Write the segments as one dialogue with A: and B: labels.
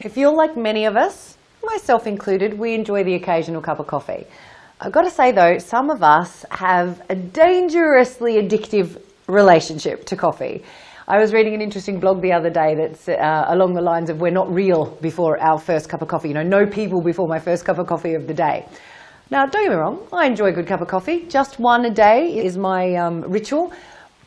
A: If you're like many of us, myself included, we enjoy the occasional cup of coffee. I've got to say though, some of us have a dangerously addictive relationship to coffee. I was reading an interesting blog the other day that's along the lines of we're not real before our first cup of coffee. You know, no people before my first cup of coffee of the day. Now, don't get me wrong, I enjoy a good cup of coffee. Just one a day is my ritual.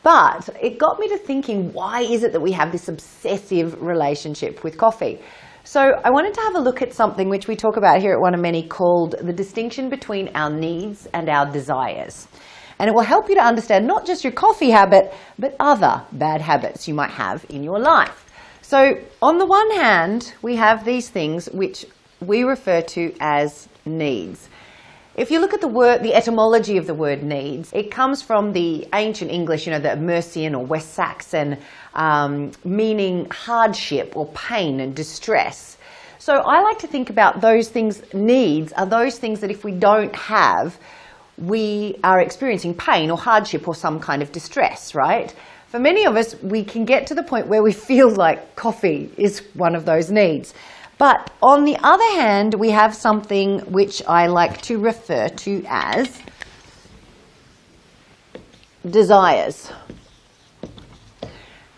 A: But it got me to thinking, why is it that we have this obsessive relationship with coffee? So I wanted to have a look at something which we talk about here at One of Many called the distinction between our needs and our desires. And it will help you to understand not just your coffee habit, but other bad habits you might have in your life. So on the one hand, we have these things which we refer to as needs. If you look at the word, the etymology of the word needs, it comes from the ancient English, you know, the Mercian or West Saxon, meaning hardship or pain and distress. So I like to think about those things, needs are those things that if we don't have, we are experiencing pain or hardship or some kind of distress, right? For many of us, we can get to the point where we feel like coffee is one of those needs. But on the other hand, we have something which I like to refer to as desires.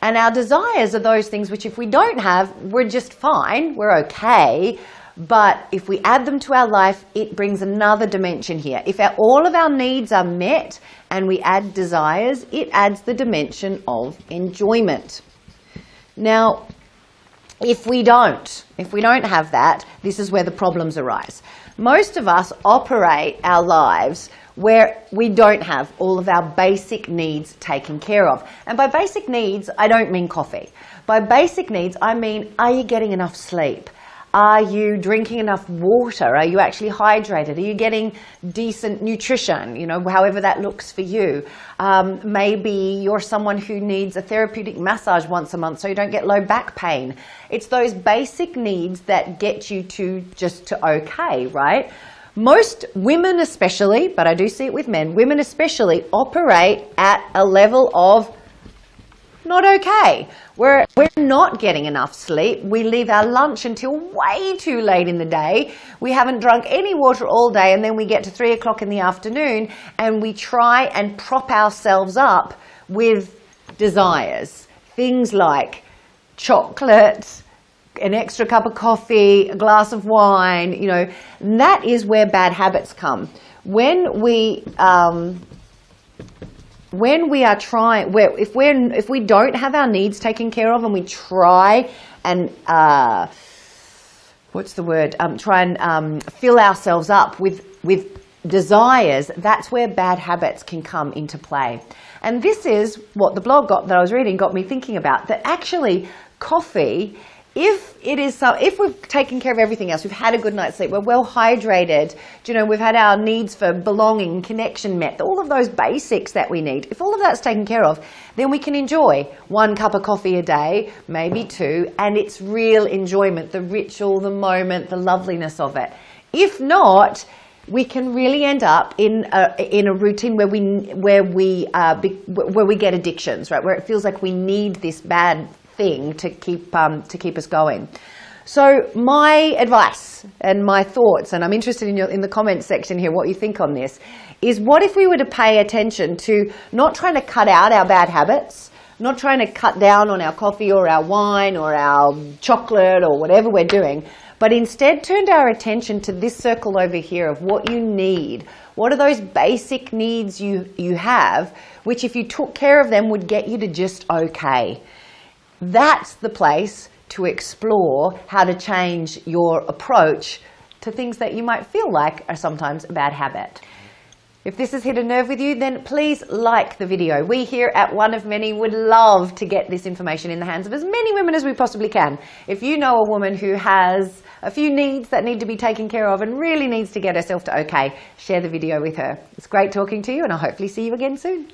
A: And our desires are those things which if we don't have, we're just fine, we're okay. But if we add them to our life, it brings another dimension here. If all of our needs are met and we add desires, it adds the dimension of enjoyment. Now, if we don't have that, this is where the problems arise. Most of us operate our lives where we don't have all of our basic needs taken care of. And by basic needs, I don't mean coffee. By basic needs, I mean, are you getting enough sleep? Are you drinking enough water? Are you actually hydrated? Are you getting decent nutrition? You know, however that looks for you. Maybe you're someone who needs a therapeutic massage once a month so you don't get low back pain. It's those basic needs that get you to just to okay, right? Most women especially, but I do see it with men, women especially operate at a level of not okay. We're not getting enough sleep. We leave our lunch until way too late in the day. We haven't drunk any water all day, and then we get to 3 o'clock in the afternoon and we try and prop ourselves up with desires. Things like chocolate, an extra cup of coffee, a glass of wine, you know, and that is where bad habits come. When we are trying, if we don't have our needs taken care of and we try and try and fill ourselves up with desires, that's where bad habits can come into play. And this is what the blog that I was reading got me thinking about, that actually coffee, if we've taken care of everything else, we've had a good night's sleep, we're well hydrated, you know, we've had our needs for belonging, connection met, all of those basics that we need, if all of that's taken care of, then we can enjoy 1 cup of coffee a day, maybe 2, and it's real enjoyment, the ritual, the moment, the loveliness of it. If not, we can really end up in a routine where we get addictions, right? Where it feels like we need this bad thing to keep us going. So my advice and my thoughts, and I'm interested in the comments section here what you think on this, is what if we were to pay attention to not trying to cut out our bad habits, not trying to cut down on our coffee or our wine or our chocolate or whatever we're doing, but instead turned our attention to this circle over here of what you need. What are those basic needs you have, which if you took care of them would get you to just okay. That's the place to explore how to change your approach to things that you might feel like are sometimes a bad habit. If this has hit a nerve with you, then please like the video. We here at One of Many would love to get this information in the hands of as many women as we possibly can. If you know a woman who has a few needs that need to be taken care of and really needs to get herself to okay, share the video with her. It's great talking to you, and I'll hopefully see you again soon.